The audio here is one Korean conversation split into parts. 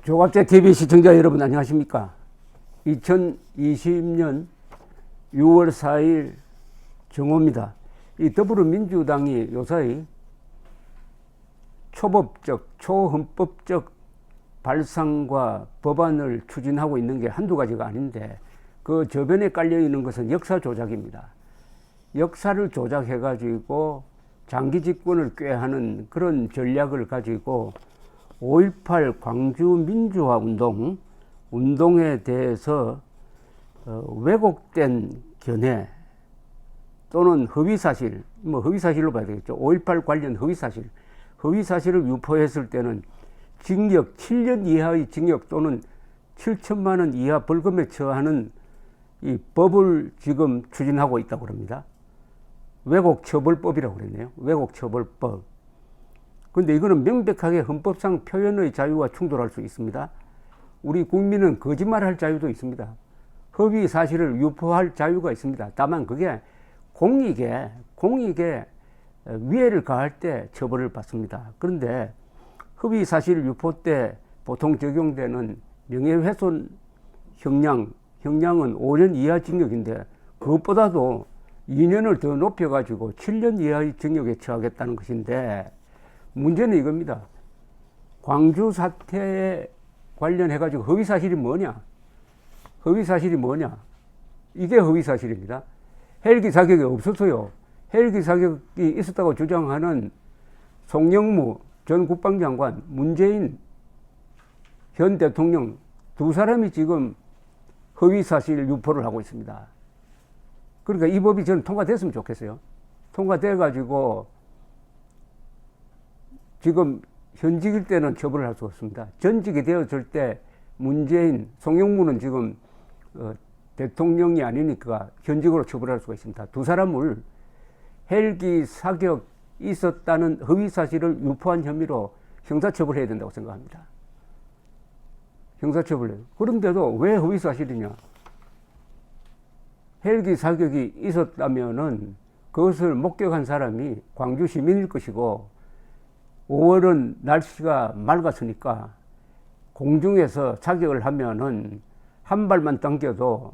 조갑제 TV 시청자 여러분 안녕하십니까? 2020년 6월 4일 정오입니다. 이 더불어민주당이 요사이 초법적, 초헌법적 발상과 법안을 추진하고 있는 게 한두 가지가 아닌데 그 저변에 깔려 있는 것은 역사 조작입니다. 역사를 조작해 가지고 장기 집권을 꾀하는 그런 전략을 가지고 5.18 광주 민주화 운동에 대해서 왜곡된 견해 또는 허위사실, 허위사실로 봐야 되겠죠. 5.18 관련 허위사실을 유포했을 때는 징역 7년 이하의 징역 또는 7천만 원 이하 벌금에 처하는 이 법을 지금 추진하고 있다고 합니다. 왜곡처벌법이라고 그랬네요. 왜곡처벌법. 그런데 이거는 명백하게 헌법상 표현의 자유와 충돌할 수 있습니다. 우리 국민은 거짓말할 자유도 있습니다. 허위 사실을 유포할 자유가 있습니다. 다만 그게 공익에 위해를 가할 때 처벌을 받습니다. 그런데 허위 사실 유포 때 보통 적용되는 명예훼손 형량은 5년 이하 징역인데 그것보다도 2년을 더 높여가지고 7년 이하의 징역에 처하겠다는 것인데 문제는 이겁니다. 광주 사태에 관련해가지고 허위사실이 뭐냐? 이게 허위사실입니다. 헬기 사격이 없었어요. 헬기 사격이 있었다고 주장하는 송영무 전 국방장관, 문재인 현 대통령 두 사람이 지금 허위사실 유포를 하고 있습니다. 그러니까 이 법이 저는 통과됐으면 좋겠어요. 통과돼가지고 지금 현직일 때는 처벌을 할 수 없습니다. 전직이 되었을 때 문재인, 송영무는 지금 대통령이 아니니까 현직으로 처벌할 수가 있습니다. 두 사람을 헬기 사격 있었다는 허위 사실을 유포한 혐의로 형사처벌해야 된다고 생각합니다. 형사처벌해요. 그런데도 왜 허위 사실이냐? 헬기 사격이 있었다면은 그것을 목격한 사람이 광주 시민일 것이고 5월은 날씨가 맑았으니까 공중에서 사격을 하면은 한 번만 당겨도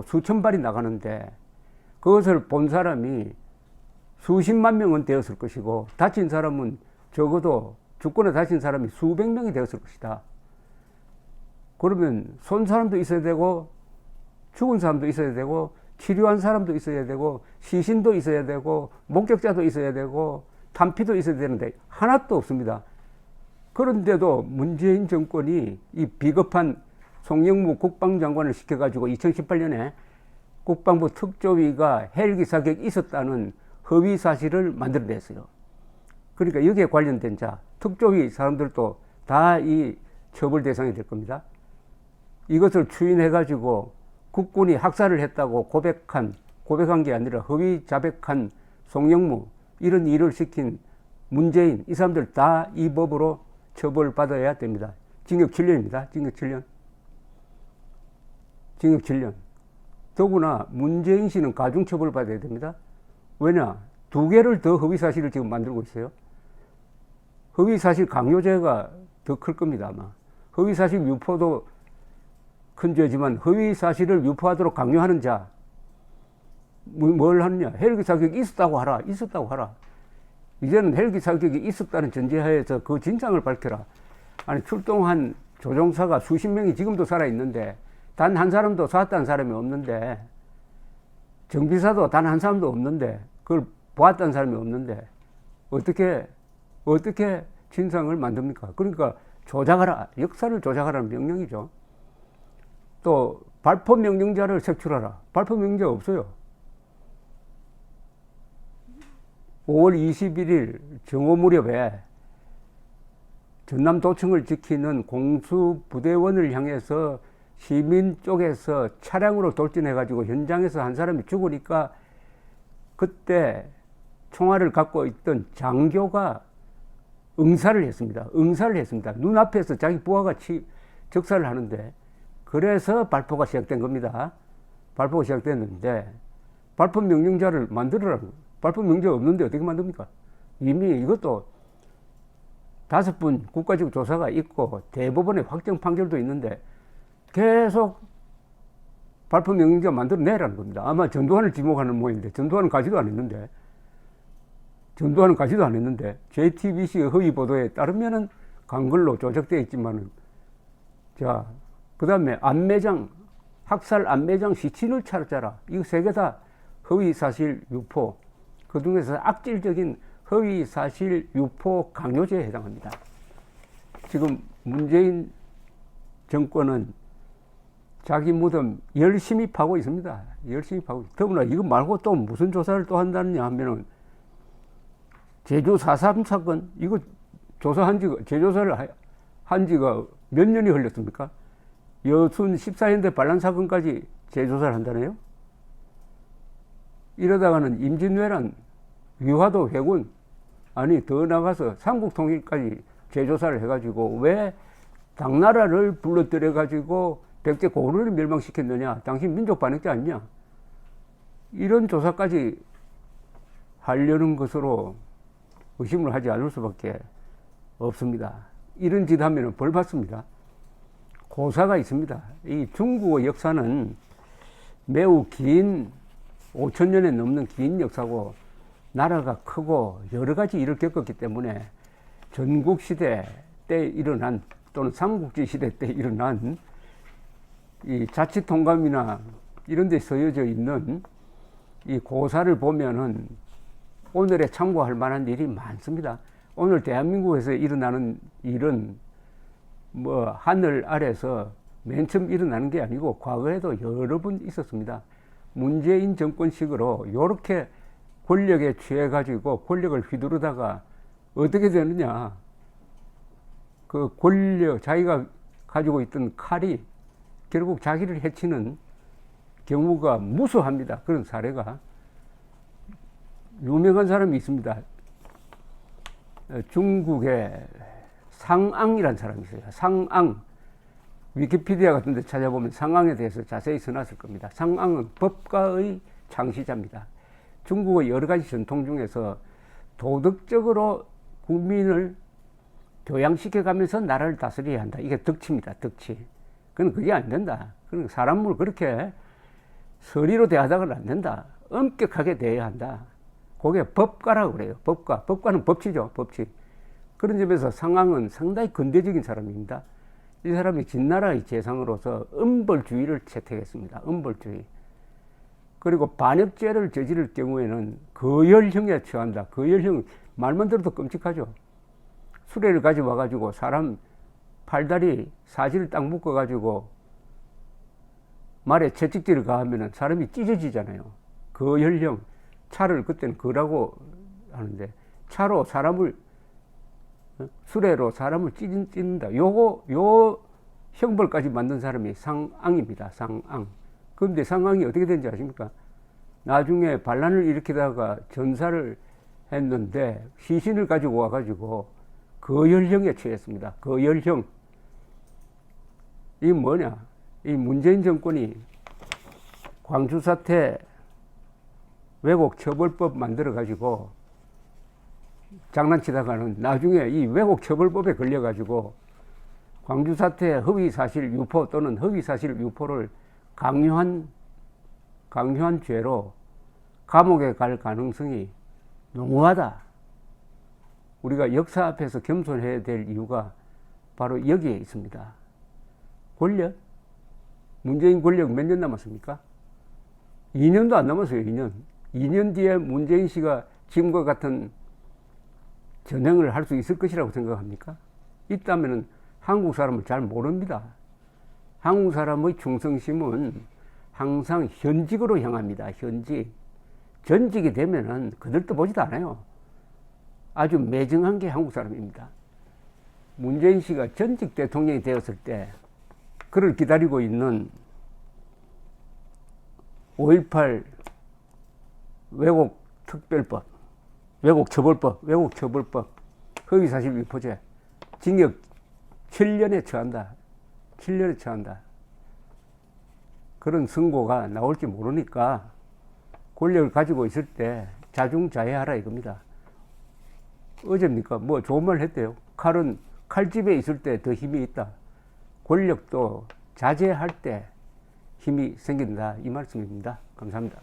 수천 발이 나가는데 그것을 본 사람이 수십만 명은 되었을 것이고 다친 사람은 적어도 죽거나 다친 사람이 수백 명이 되었을 것이다. 그러면 쏜 사람도 있어야 되고 죽은 사람도 있어야 되고 치료한 사람도 있어야 되고 시신도 있어야 되고 목격자도 있어야 되고 탄피도 있어야 되는데 하나도 없습니다. 그런데도 문재인 정권이 이 비겁한 송영무 국방장관을 시켜가지고 2018년에 국방부 특조위가 헬기 사격이 있었다는 허위 사실을 만들어냈어요. 그러니까 여기에 관련된 특조위 사람들도 다 이 처벌 대상이 될 겁니다. 이것을 추인해가지고 국군이 학살을 했다고 고백한 게 아니라 허위 자백한 송영무 이런 일을 시킨 문재인 이 사람들 다 이 법으로 처벌받아야 됩니다. 징역 7년입니다. 징역 7년. 더구나 문재인 씨는 가중처벌 받아야 됩니다. 왜냐? 두 개를 더 허위사실을 지금 만들고 있어요. 허위사실 강요죄가 더 클 겁니다. 아마. 허위사실 유포도 큰 죄지만 허위사실을 유포하도록 강요하는 자. 뭘 하느냐? 헬기 사격이 있었다고 하라. 이제는 헬기 사격이 있었다는 전제하에서 그 진상을 밝혀라. 아니 출동한 조종사가 수십 명이 지금도 살아있는데 단 한 사람도 쐈다는 사람이 없는데 정비사도 단 한 사람도 없는데 그걸 보았다는 사람이 없는데 어떻게 진상을 만듭니까? 그러니까 조작하라. 역사를 조작하라는 명령이죠. 또 발포 명령자를 색출하라. 발포 명령자 없어요. 5월 21일 정오 무렵에 전남도청을 지키는 공수부대원을 향해서 시민 쪽에서 차량으로 돌진해가지고 현장에서 한 사람이 죽으니까 그때 총알을 갖고 있던 장교가 응사를 했습니다. 눈앞에서 자기 부하가 적사를 하는데 그래서 발포가 시작된 겁니다. 발포가 시작됐는데 발포 명령자를 만들어라고. 발포 명령 없는데 어떻게 만듭니까? 이미 이것도 5번 국가적 조사가 있고 대법원의 확정 판결도 있는데 계속 발표 명령자 만들어내라는 겁니다. 아마 전두환을 지목하는 모양인데 전두환은 가지도 안 했는데 JTBC의 허위 보도에 따르면은 강글로 조작되어 있지만은 자, 그 다음에 안매장 학살 안매장 시신을 찾아라. 이거 3개 다 허위 사실 유포. 그 중에서 악질적인 허위 사실 유포 강요죄에 해당합니다. 지금 문재인 정권은 자기 무덤 열심히 파고 있습니다. 열심히 파고. 더구나 이거 말고 또 무슨 조사를 또 한다느냐 하면은 제주 4.3 사건 이거 조사한 지가 재조사를 한 지가 몇 년이 흘렸습니까? 여순 14년대 반란 사건까지 재조사를 한다네요. 이러다가는 임진왜란, 위화도 회군, 아니 더 나가서 삼국통일까지 재조사를 해가지고 왜 당나라를 불러들여가지고 백제 고구려를 멸망시켰느냐? 당신 민족 반역자 아니냐? 이런 조사까지 하려는 것으로 의심을 하지 않을 수밖에 없습니다. 이런 짓 하면 벌 받습니다. 고사가 있습니다. 이 중국의 역사는 매우 긴 5,000년에 넘는 긴 역사고 나라가 크고 여러 가지 일을 겪었기 때문에 전국시대 때 일어난 또는 삼국지 시대 때 일어난 이 자치통감이나 이런 데 쓰여져 있는 이 고사를 보면은 오늘에 참고할 만한 일이 많습니다. 오늘 대한민국에서 일어나는 일은 뭐 하늘 아래서 맨 처음 일어나는 게 아니고 과거에도 여러 번 있었습니다. 문재인 정권식으로 이렇게 권력에 취해 가지고 권력을 휘두르다가 어떻게 되느냐, 그 권력 자기가 가지고 있던 칼이 결국 자기를 해치는 경우가 무수합니다. 그런 사례가 유명한 사람이 있습니다. 중국의 상앙이라는 사람이 있어요. 상앙. 위키피디아 같은 데 찾아보면 상앙에 대해서 자세히 써놨을 겁니다. 상앙은 법가의 창시자입니다. 중국의 여러 가지 전통 중에서 도덕적으로 국민을 교양시켜가면서 나라를 다스려야 한다. 이게 덕치입니다. 덕치. 그건 그게 안 된다. 그러니까 사람을 그렇게 서리로 대하다가는 안 된다. 엄격하게 대해야 한다. 그게 법가라고 그래요. 법가. 법가는 법치죠. 법치. 그런 점에서 상황은 상당히 근대적인 사람입니다. 이 사람이 진나라의 재상으로서 음벌주의를 채택했습니다. 음벌주의. 그리고 반역죄를 저지를 경우에는 거열형에 처한다. 거열형, 말만 들어도 끔찍하죠. 수레를 가져와가지고 사람 팔다리 사지를 딱 묶어가지고 말에 채찍질을 가하면은 사람이 찢어지잖아요. 거열형. 차를 그때는 거라고 하는데 차로 사람을 수레로 사람을 찢는다. 요 형벌까지 만든 사람이 상앙입니다. 상앙. 그런데 상앙이 어떻게 된지 아십니까? 나중에 반란을 일으키다가 전사를 했는데 시신을 가지고 와가지고 거열형에 처했습니다. 거열형. 이 뭐냐? 이 문재인 정권이 광주 사태 왜곡 처벌법 만들어가지고 장난치다가는 나중에 이 왜곡 처벌법에 걸려가지고 광주 사태 허위 사실 유포 또는 허위 사실 유포를 강요한 죄로 감옥에 갈 가능성이 농후하다. 우리가 역사 앞에서 겸손해야 될 이유가 바로 여기에 있습니다. 권력? 문재인 권력 몇 년 남았습니까? 2년도 안 남았어요. 2년 뒤에 문재인 씨가 지금과 같은 전행을 할 수 있을 것이라고 생각합니까? 있다면 한국 사람을 잘 모릅니다. 한국 사람의 충성심은 항상 현직으로 향합니다. 현직. 전직이 되면은 그들도 보지도 않아요. 아주 매정한 게 한국 사람입니다. 문재인 씨가 전직 대통령이 되었을 때 그를 기다리고 있는 5.18 왜곡 특별법, 왜곡 처벌법, 허위사실 유포죄, 징역 7년에 처한다. 7년에 처한다. 그런 선고가 나올지 모르니까 권력을 가지고 있을 때 자중자애하라 이겁니다. 어제입니까? 뭐 좋은 말 했대요. 칼은 칼집에 있을 때 더 힘이 있다. 권력도 자제할 때 힘이 생긴다. 이 말씀입니다. 감사합니다.